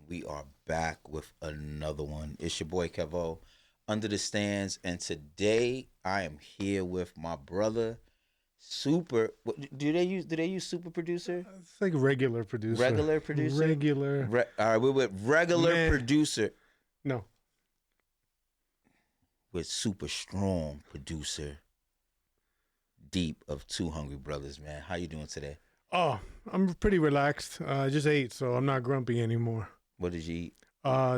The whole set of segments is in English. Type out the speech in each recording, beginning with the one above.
We are back with another one. It's your boy Kevo under the stands, and today I am here with my brother, Super. Do they use super producer? It's like regular producer. Regular producer. Regular. All right, we're with regular producer No. with super strong producer, Deep of Two Hungry Brothers. Man, how you doing today? Oh, I'm pretty relaxed. I just ate, so I'm not grumpy anymore. What did you eat?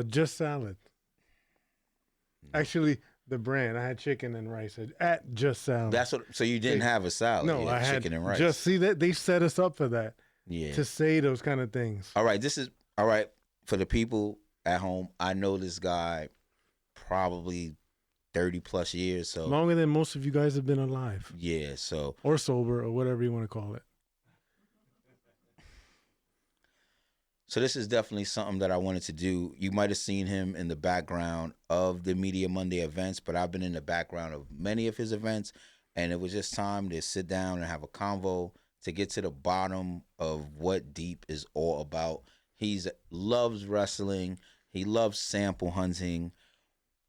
Just salad. Actually, the brand. I had chicken and rice at Just Salad. That's what. So you didn't have a salad? No, you had I had chicken and rice. Just see that they set us up for that. Yeah. To say those kind of things. All right, this is all right for the people at home. I know this guy probably 30 plus years. So longer than most of you guys have been alive. Yeah. So or sober or whatever you want to call it. So this is definitely something that I wanted to do. You might have seen him in the background of the Media Monday events, but I've been in the background of many of his events, and it was just time to sit down and have a convo to get to the bottom of what Deep is all about. He loves wrestling. He loves sample hunting.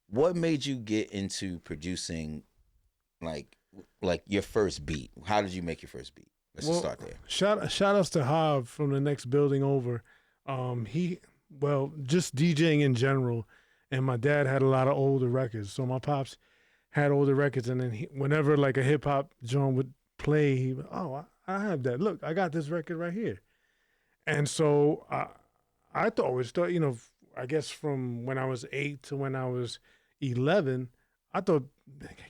What made you get into producing, like your first beat? How did you make your first beat? Let's just start there. Shout outs to Hav from the next building over. Just DJing in general, and my dad had a lot of older records. So my pops had older records, and then whenever like a hip hop joint would play, he would, I have that. Look, I got this record right here. And so I always thought, I guess from when I was 8 to when I was 11, I thought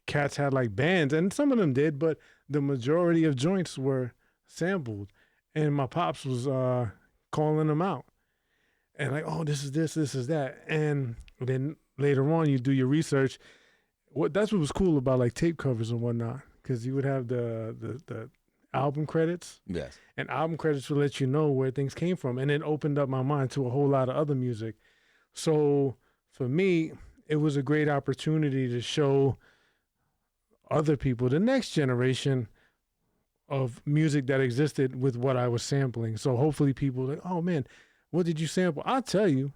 cats had like bands, and some of them did, but the majority of joints were sampled, and my pops was calling them out. And like, oh, this is this is that. And then later on, you do your research. That's what was cool about like tape covers and whatnot, because you would have the album credits. Yes. And album credits would let you know where things came from. And it opened up my mind to a whole lot of other music. So for me, it was a great opportunity to show other people, the next generation of music that existed with what I was sampling. So hopefully people are like, oh man, what did you sample? I'll tell you.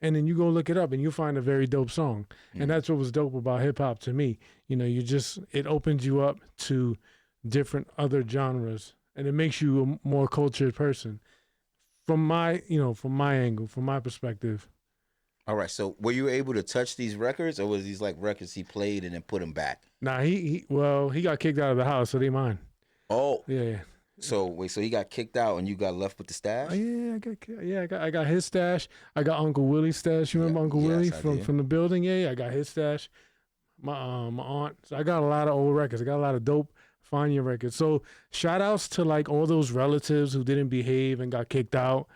And then you go look it up and you find a very dope song. Mm. And that's what was dope about hip hop to me. It opens you up to different other genres, and it makes you a more cultured person from my angle, from my perspective. All right. So were you able to touch these records, or was these like records he played and then put them back? Nah, he got kicked out of the house, so they mine. Oh. Yeah. So wait, so he got kicked out and you got left with the stash? I got his stash. I got Uncle Willie's stash. You remember Uncle Willie from the building? Yeah, I got his stash. My aunt. So I got a lot of old records. I got a lot of dope Fania records. So shout outs to like all those relatives who didn't behave and got kicked out.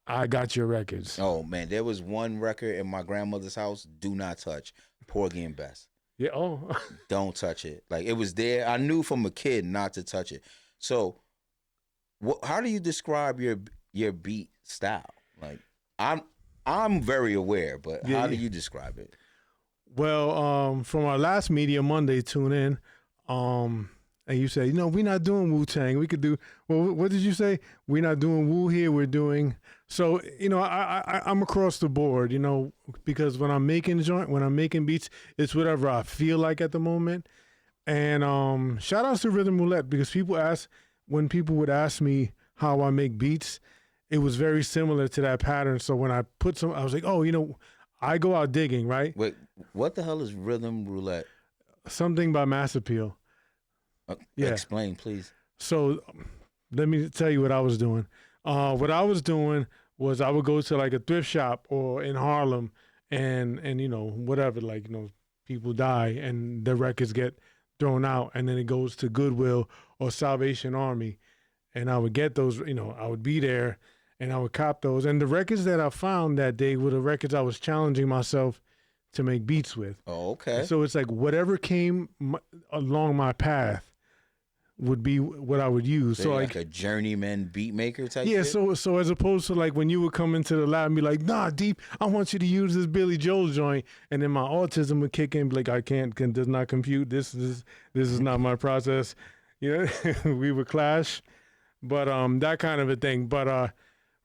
I got your records. Oh man, there was one record in my grandmother's house. Do not touch. Porgy and Bess. Yeah. Oh. Don't touch it. Like it was there. I knew from a kid not to touch it. So, how do you describe your beat style? Like, I'm very aware, but how do you describe it? Well, from our last Media Monday tune in, and you said, we're not doing Wu-Tang. We could do. Well, what did you say? We're not doing Wu here. We're doing. So I'm across the board. Because when I'm making beats, it's whatever I feel like at the moment. And shout outs to Rhythm Roulette, because when people would ask me how I make beats, it was very similar to that pattern. So when I put I was like, I go out digging, right? Wait, what the hell is Rhythm Roulette? Something by Mass Appeal. Yeah. Explain, please. So let me tell you what I was doing. What I was doing was I would go to like a thrift shop or in Harlem and whatever, people die and the records get thrown out, and then it goes to Goodwill or Salvation Army, and I would get those. I would be there, and I would cop those. And the records that I found that day were the records I was challenging myself to make beats with. Oh, okay. And so it's like whatever came along my path would be what I would use. So like a journeyman beat maker type. Yeah. Shit? So as opposed to like when you would come into the lab and be like, nah, Deep, I want you to use this Billy Joel joint, and then my autism would kick in, like I does not compute. This is not my process. We would clash, but that kind of a thing. But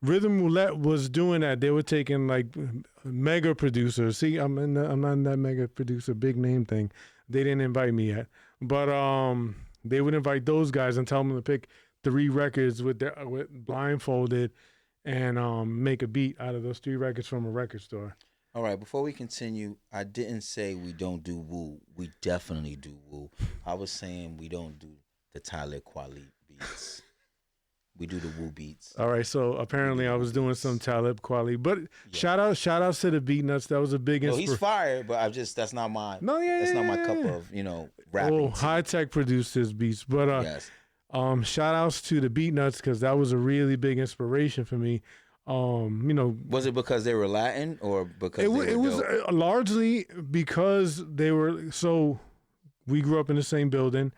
Rhythm Roulette was doing that. They were taking like mega producers. See, I'm not in that mega producer big name thing. They didn't invite me yet, but they would invite those guys and tell them to pick 3 records with blindfolded and make a beat out of those 3 records from a record store. All right, before we continue, I didn't say we don't do woo. We definitely do woo. I was saying we don't do the Talib Kweli beats. We do the woo beats. All right, so apparently I was doing some Talib Kweli, but Yeah. shout outs to the Beat Nuts. That was a big No, inspiration. he's fire, but that's not my that's not my cup of, rapping. Oh, High Tech produced his beats, but Yes. shout outs to the Beat Nuts because that was a really big inspiration for me. Was it because they were Latin or because it was largely because they were so. We grew up in the same building,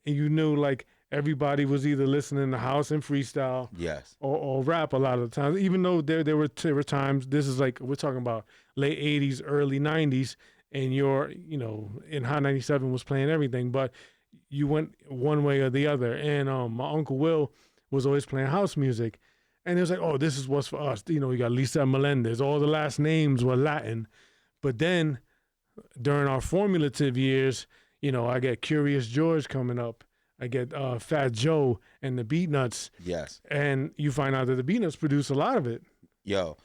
and you knew like everybody was either listening to house and freestyle, yes, or rap a lot of the times. Even though there were times. This is like we're talking about late '80s, early '90s, and in Hot 97 was playing everything, but you went one way or the other. And my uncle Will was always playing house music. And it was like, oh, this is what's for us. You got Lisa Melendez. All the last names were Latin. But then during our formative years, I get Curious George coming up. I get Fat Joe and the Beat Nuts. yes. And you find out that the Beat Nuts produce a lot of it. Yo,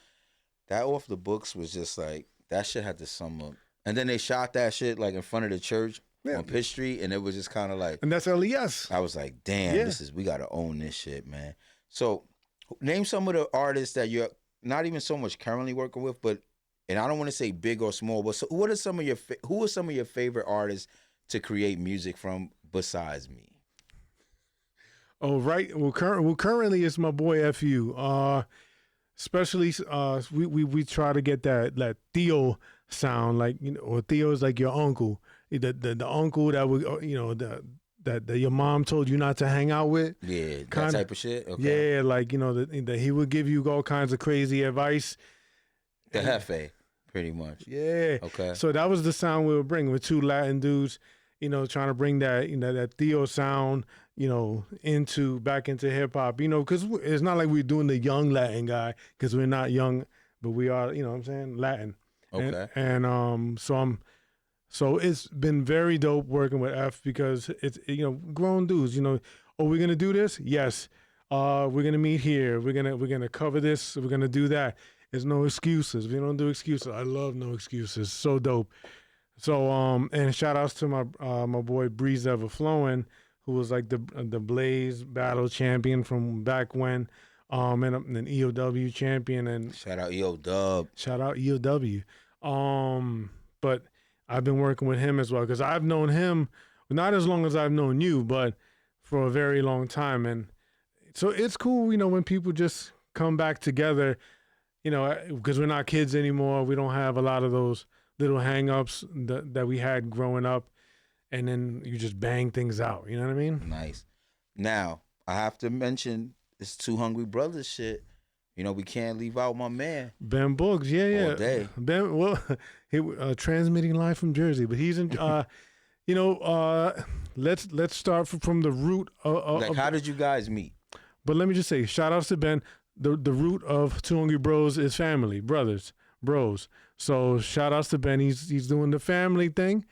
that off the books was just like, that shit had to sum up. And then they shot that shit like in front of the church on Pitt Street. And it was just kind of like. And that's LES. I was like, damn, we got to own this shit, man. So. Name some of the artists that you're not even so much currently working with, and I don't want to say big or small, but who are some of your favorite artists to create music from besides me? Oh, right. Well, currently it's my boy FU. Especially we try to get that Theo sound, like or Theo's like your uncle, the uncle that would that your mom told you not to hang out with. Yeah, that type of shit. Okay. Yeah, like that he would give you all kinds of crazy advice. The Hefe, pretty much. Yeah. Okay. So that was the sound we were bringing with 2 Latin dudes, trying to bring that that Theo sound, back into hip hop, because it's not like we're doing the young Latin guy, because we're not young, but we are, what I'm saying, Latin. Okay. And So it's been very dope working with F because it's grown dudes. Oh, we're gonna do this? Yes. We're gonna meet here. We're gonna cover this. We're gonna do that. There's no excuses. We don't do excuses. I love no excuses. So dope. So and shout outs to my boy Breeze Everflowing, who was like the Blaze battle champion from back when, and an EOW champion, and shout out EOW. Shout out EOW. But I've been working with him as well because I've known him not as long as I've known you, but for a very long time. And so it's cool, when people just come back together, because we're not kids anymore. We don't have a lot of those little hang-ups that we had growing up. And then you just bang things out. You know what I mean? Nice. Now, I have to mention this Two Hungry Brothers shit. We can't leave out my man. Ben Boogs, yeah. All day. Ben, well, he transmitting live from Jersey, but he's in. Let's start from the root of. How did you guys meet? But let me just say, shout outs to Ben. The root of Two Hungry Bros is family, brothers, bros. So shout outs to Ben. He's doing the family thing,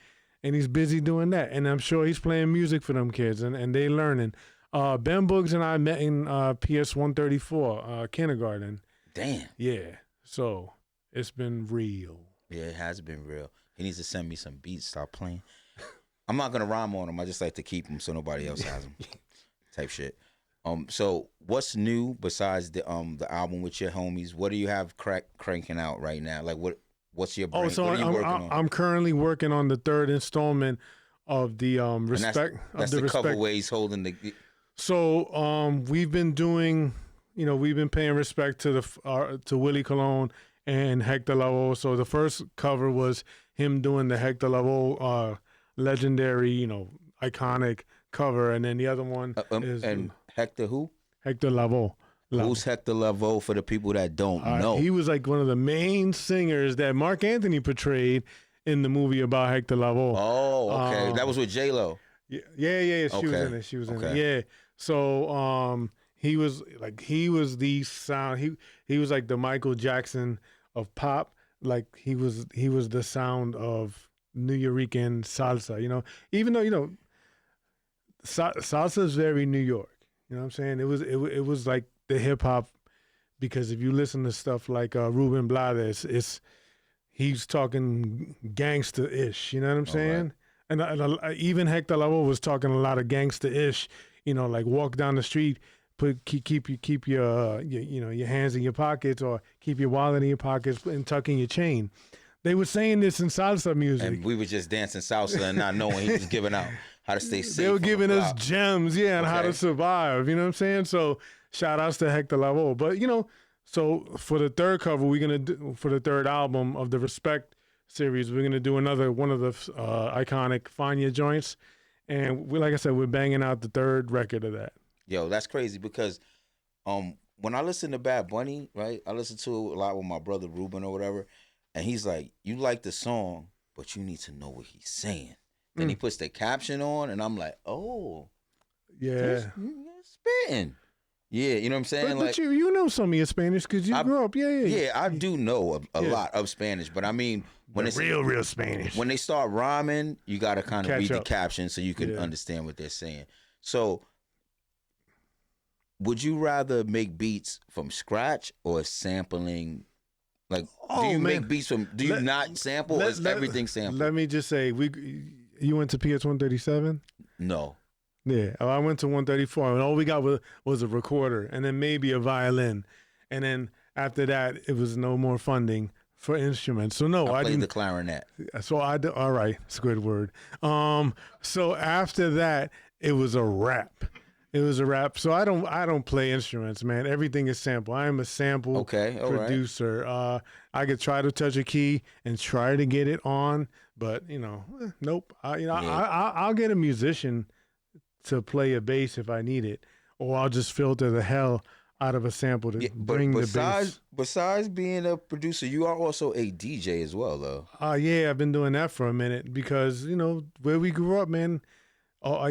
and he's busy doing that. And I'm sure he's playing music for them kids, and they learning. Ben Boogs and I met in PS 134 kindergarten. Damn. Yeah. So it's been real. Yeah, it has been real. He needs to send me some beats. Stop playing. I'm not gonna rhyme on them. I just like to keep them so nobody else has them. Type shit. So what's new besides the album with your homies? What do you have cranking out right now? Like what's your brain? So what are you working on? I'm currently working on the 3rd installment of the respect. That's the cover where he's holding the. So we've been doing, we've been paying respect to to Willie Colon and Hector Lavoe. So the first cover was him doing the Hector Lavoe legendary, iconic cover, and then the other one is and Hector who? Hector Lavoe. Who's Hector Lavoe for the people that don't know? He was like one of the main singers that Mark Anthony portrayed in the movie about Hector Lavoe. Oh, okay. That was with J-Lo. Yeah. She was in it. Yeah. So he was the sound. He was like the Michael Jackson of pop. Like he was the sound of Nuyorican salsa. Even though salsa is very New York. You know what I'm saying? It was like the hip hop, because if you listen to stuff like Ruben Blades, he's talking gangster ish. You know what I'm All right. saying? Even Hector Lavoe was talking a lot of gangster ish. Like walk down the street, keep your hands in your pockets, or keep your wallet in your pockets and tuck in your chain. They were saying this in salsa music. And we were just dancing salsa and not knowing he was giving out how to stay safe. They were giving us block. gems, on how to survive. You know what I'm saying? So shout outs to Hector Lavoe. But so for the third cover, we're gonna do, for the third album of the Respect series, we're gonna do another one of the iconic Fania joints, and like I said, we're banging out the third record of that. Yo, that's crazy because when I listen to Bad Bunny, right, I listen to it a lot with my brother Ruben or whatever, and he's like, you like the song, but you need to know what he's saying. Then he puts the caption on, and I'm like, oh, yeah, spitting. Yeah, you know what I'm saying? But you know some of your Spanish because you grew up. Yeah, I do know a lot of Spanish, but I mean, when it's real Spanish, when they start rhyming, you got to kind of read the caption so you can Yeah. understand what they're saying. So, would you rather make beats from scratch or sampling? Like, do you make beats from? Do you not sample? Or is everything sampled? Let me just say, you went to PS 137. No. Yeah, I went to 134, and all we got was a recorder, and then maybe a violin, and then after that, it was no more funding for instruments. So no, I played didn't. the clarinet. So I did. All right, Squidward. So after that, it was a rap. It was a rap. So I don't play instruments, man. Everything is sample. I am a sample producer. Right. I could try to touch a key and try to get it on, but nope. I'll get a musician to play a bass if I need it, or I'll just filter the hell out of a sample to bring the bass. Besides being a producer, you are also a DJ as well, though. Yeah, I've been doing that for a minute because where we grew up, man. I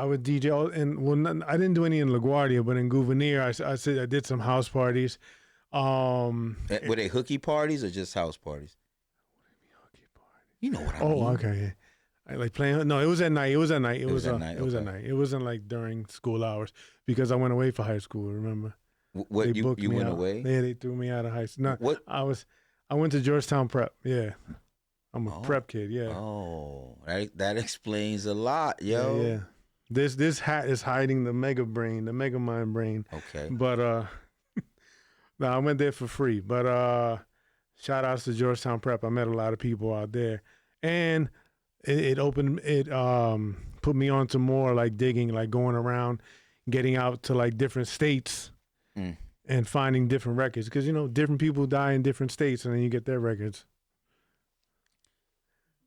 would DJ, and I didn't do any in LaGuardia, but in Gouverneur, I did some house parties. Were they hooky parties or just house parties? Hooky parties. You know what I mean? Oh, okay. I like playing. No, it was at night. It was at night. It was at night. It wasn't like during school hours because I went away for high school. Remember? What you went away? Yeah, they threw me out of high school. No, what? I went to Georgetown Prep. Yeah, I'm a prep kid. Yeah. Oh, that explains a lot, yo. Yeah. This hat is hiding the mega brain, the mega mind brain. Okay. But no, I went there for free. But shout outs to Georgetown Prep. I met a lot of people out there, and it put me on to more like digging, like going around, getting out to like different states and finding different records, because different people die in different states, and then you get their records.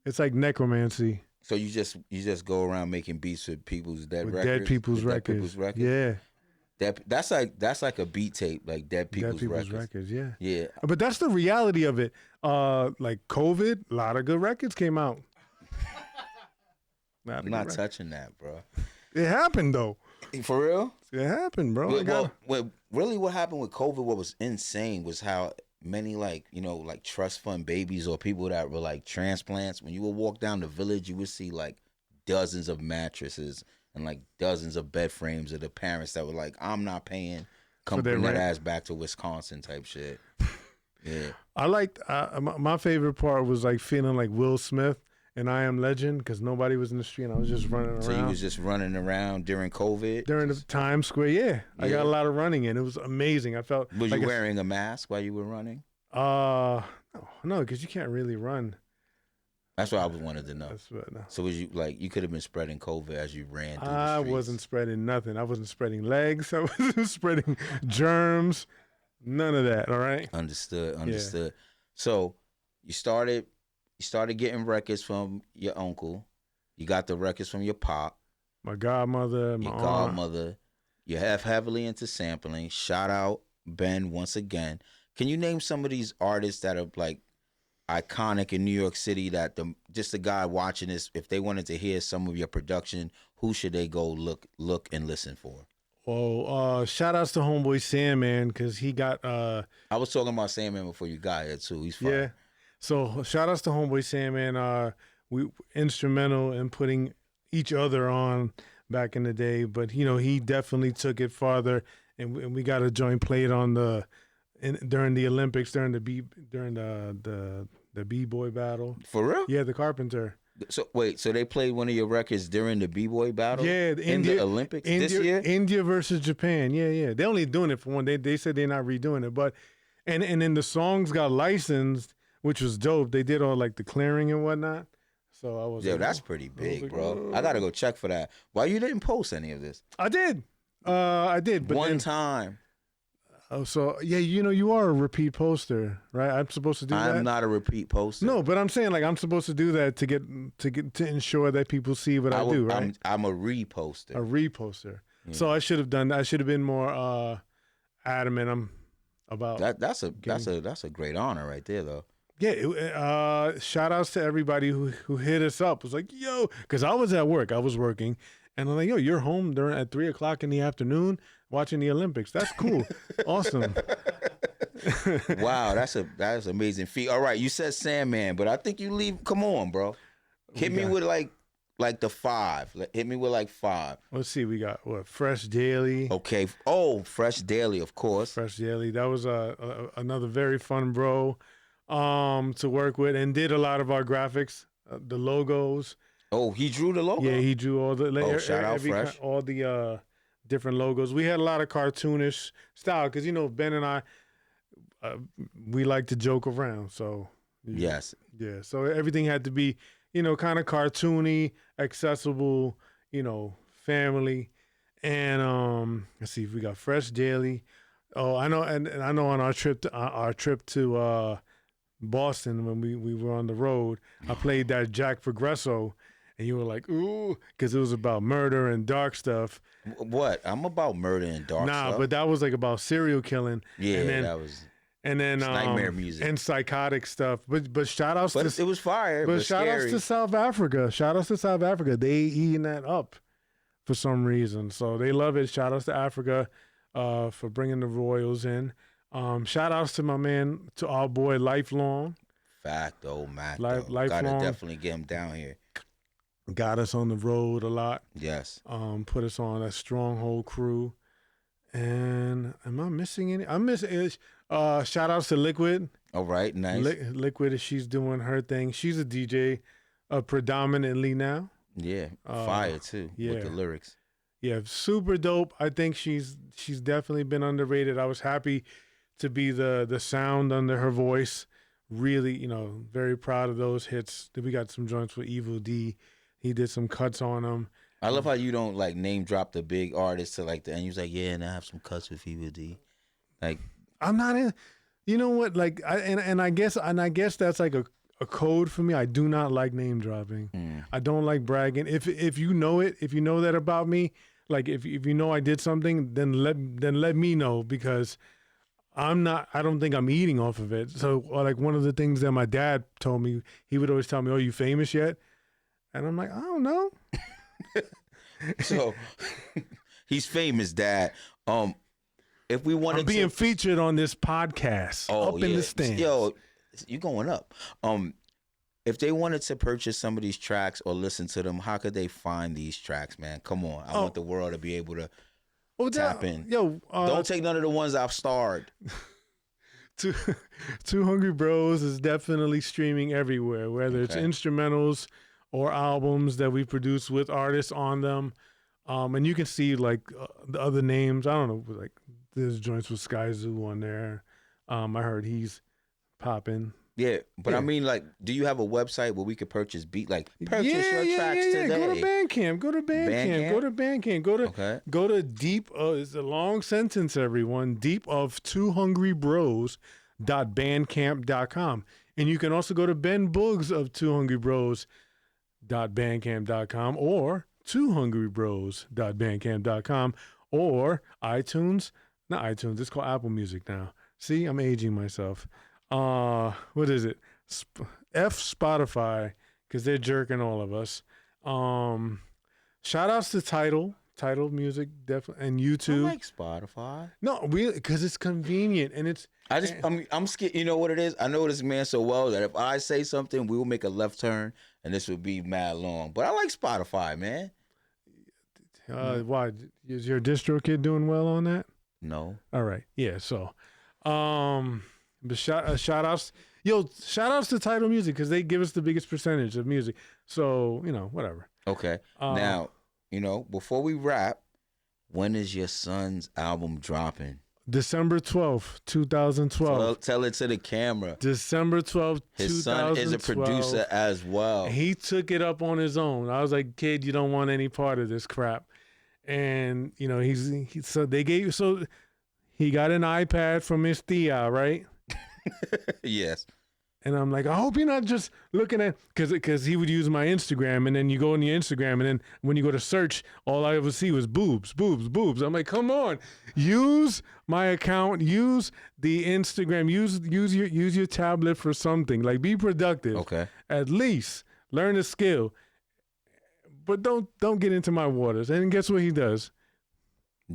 It's like necromancy. So you just go around making beats with people's dead records. Dead people's records. Yeah. That's like a beat tape, like dead people's records. Yeah. Yeah. But that's the reality of it. Like COVID, a lot of good records came out. I'm not touching that, bro. It happened though. For real? It happened, bro. What happened with COVID, what was insane was how many like trust fund babies or people that were like transplants, when you would walk down the village, you would see like dozens of mattresses and like dozens of bed frames of the parents that were like, I'm not paying, come bring that ass back to Wisconsin type shit. Yeah. I liked, my favorite part was like feeling like Will Smith and I Am Legend, because nobody was in the street and I was just running around. So you was just running around during COVID? During the Times Square, yeah. I got a lot of running in. It was amazing. I felt Was like you wearing a mask while you were running? No, because you can't really run. That's what I wanted to know. No. So was you like, you could have been spreading COVID as you ran through the I streets? wasn't spreading nothing. I wasn't spreading legs. I wasn't spreading germs. None of that, all right? Understood. Yeah. So you started getting records from your uncle. You got the records from your pop. My godmother, my your aunt. Godmother. You have heavily into sampling. Shout out Ben once again. Can you name some of these artists that are like iconic in New York City that just the guy watching this, if they wanted to hear some of your production, who should they go look and listen for? Shout outs to homeboy Sam, man, because he got I was talking about Sandman before you got here too. He's yeah. fire. So shout outs to homeboy Sam, man. We instrumental in putting each other on back in the day, but he definitely took it farther, and we got a joint played on during the Olympics during the b-boy battle. For real? Yeah, the Carpenter. So wait, so they played one of your records during the b-boy battle? Yeah, The Olympics this year? India versus Japan. Yeah. They're only doing it for one. They said they're not redoing it, but and then the songs got licensed, which was dope. They did all like the clearing and whatnot. So I was That's pretty big, like, bro. I gotta go check for that. Why you didn't post any of this? I did. But one time. Oh, so yeah, you are a repeat poster, right? I'm supposed to do that. I'm not a repeat poster. No, but I'm saying like I'm supposed to do that to ensure that people see what I do, right? I'm a reposter. A reposter. Yeah. So I should have done that. I should have been more adamant about that. That's a great honor right there, though. Yeah. Shout outs to everybody who hit us up. It was like, yo, because I was at work. I was working. And I'm like, yo, you're home at 3:00 in the afternoon watching the Olympics. That's cool. Awesome. Wow, that's amazing feat. All right, you said Sandman, but I think you leave. Come on, bro. Hit me with like the 5. Hit me with like 5. Let's see. We got what? Fresh Daily. Okay. Oh, Fresh Daily, of course. Fresh Daily. That was another very fun bro to work with, and did a lot of our graphics, the logos. Oh, he drew the logo. Yeah, he drew all the. Shout out Fresh. All the different logos. We had a lot of cartoonish style because Ben and I, we like to joke around. So yes, yeah. So everything had to be kind of cartoony, accessible, family. And let's see if we got Fresh Daily. Oh, I know, and I know on our trip to Boston when we were on the road, I played that Jack Progresso. And you were like, ooh, because it was about murder and dark stuff. What? I'm about murder and dark stuff. Nah, but that was like about serial killing. Yeah, and then, that was. And then nightmare music and psychotic stuff. But shout outs to it was fire. But shout outs to South Africa. Shout outs to South Africa. They eating that up for some reason. So they love it. Shout outs to Africa for bringing the Royals in. Shout outs to my man, to our boy Lifelong. Fact, Matt. Lifelong. Gotta definitely get him down here. Got us on the road a lot. Yes. Put us on a Stronghold crew. And am I missing any? I'm missing. Shout outs to Liquid. All right, nice. Liquid, she's doing her thing. She's a DJ, predominantly now. Yeah, fire too. Yeah. With the lyrics. Yeah, super dope. I think she's definitely been underrated. I was happy to be the sound under her voice. Really, very proud of those hits. We got some joints with Evil D. He did some cuts on them. I love how you don't like name drop the big artists to like the end. You're like, yeah, and I have some cuts with Evil D. Like, I'm not in. You know what? Like, I guess that's like a code for me. I do not like name dropping. I don't like bragging. If you know it, if you know that about me, like if you know I did something, then let me know, because I don't think I'm eating off of it. So like one of the things that my dad told me, he would always tell me, "Oh, you famous yet?" And I'm like, I don't know. So he's famous, Dad. If we wanted I'm being featured on this podcast, in the stands. Yo, you going up. If they wanted to purchase some of these tracks or listen to them, how could they find these tracks, man? Come on. I want the world to be able to tap in. Yo, don't take none of the ones I've starred. Two Hungry Bros is definitely streaming everywhere, whether it's instrumentals or albums that we produce with artists on them. And you can see like the other names. I don't know, like there's joints with Sky Zoo on there. I heard he's popping. Yeah, but I mean, like, do you have a website where we could purchase your tracks today? Go to Bandcamp. Go to Bandcamp. Go to Deep. It's a long sentence, everyone. Deep of Two Hungry Bros.bandcamp.com. And you can also go to Ben Boogs of Two Hungry Bros.bandcamp.com or twohungrybros.bandcamp.com or iTunes. Not iTunes. It's called Apple Music now. See, I'm aging myself. What is it? Spotify, because they're jerking all of us. Shout outs to Tidal Tidal Music, definitely, and I YouTube. like Spotify. No, really, because it's convenient and it's. I'm scared. You know what it is? I know this man so well that if I say something, we will make a left turn, and this would be mad long. But I like Spotify, man. Why is your distro kid doing well on that? No. All right, yeah. So, but shout outs, shout outs to Tidal Music because they give us the biggest percentage of music. So whatever. Okay. Now, before we wrap, when is your son's album dropping? December 12th, 2012. Tell it to the camera. December 12th, His 2012. son is a producer as well. He took it up on his own. I was like, kid, you don't want any part of this crap. And he got an iPad from his tia, right? Yes. And I'm like, I hope you're not just looking at, because he would use my Instagram, and then you go on your Instagram, and then when you go to search, all I ever see was boobs, boobs, boobs. I'm like, come on, use my account, use the Instagram, use your tablet for something. Like, be productive. Okay. At least learn a skill, but don't get into my waters. And guess what he does?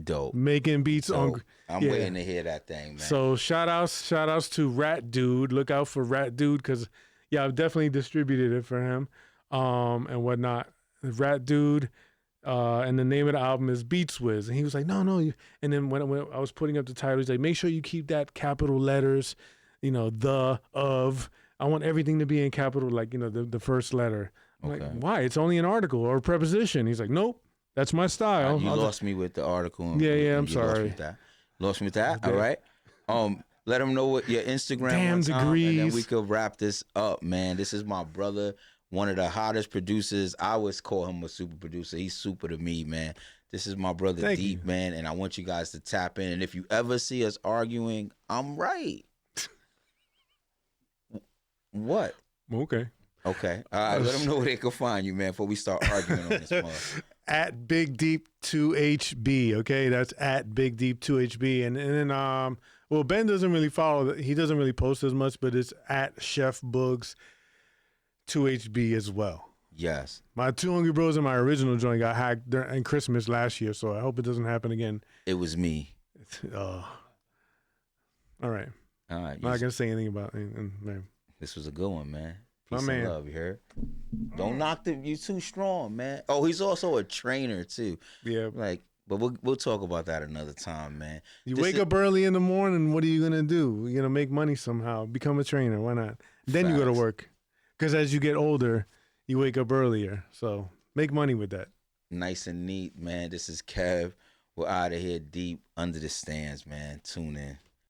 Dope. Making beats on. I'm waiting to hear that thing, man. So shout outs to Rat Dude. Look out for Rat Dude because I've definitely distributed it for him, and whatnot. Rat Dude, and the name of the album is Beats Wiz. And he was like, no. And then when I was putting up the title, he's like, make sure you keep that capital letters, the, of. I want everything to be in capital, like, the first letter. I'm like, why? It's only an article or a preposition. He's like, nope, that's my style. You lost me with the article. Yeah, I'm sorry. Lost me with that. All right. Let them know what your Instagram. Damn degrees. And then we could wrap this up, man. This is my brother, one of the hottest producers. I always call him a super producer. He's super to me, man. This is my brother Thank Deep, you. man, and I want you guys to tap in. And if you ever see us arguing, I'm right. What? Okay. Okay. All right. Let them know where they can find you, man, before we start arguing on this one. At Big Deep 2HB. Okay, that's at Big Deep 2HB. And then well, Ben doesn't really follow. He doesn't really post as much, but it's at Chef Boogs 2HB as well. Yes. My Two Hungry Bros and my original joint got hacked during Christmas last year, so I hope it doesn't happen again. It was me. All right. All right. I'm not gonna say anything about it. Man. This was a good one, man. Peace My and man. love, you heard? Don't knock you too strong, man. Oh, he's also a trainer too. Yeah. But we'll talk about that another time, man. You wake up early in the morning. What are you gonna do? You're gonna make money somehow. Become a trainer. Why not? Then you go to work. Because as you get older, you wake up earlier. So make money with that. Nice and neat, man. This is Kev. We're out of here deep under the stands, man. Tune in.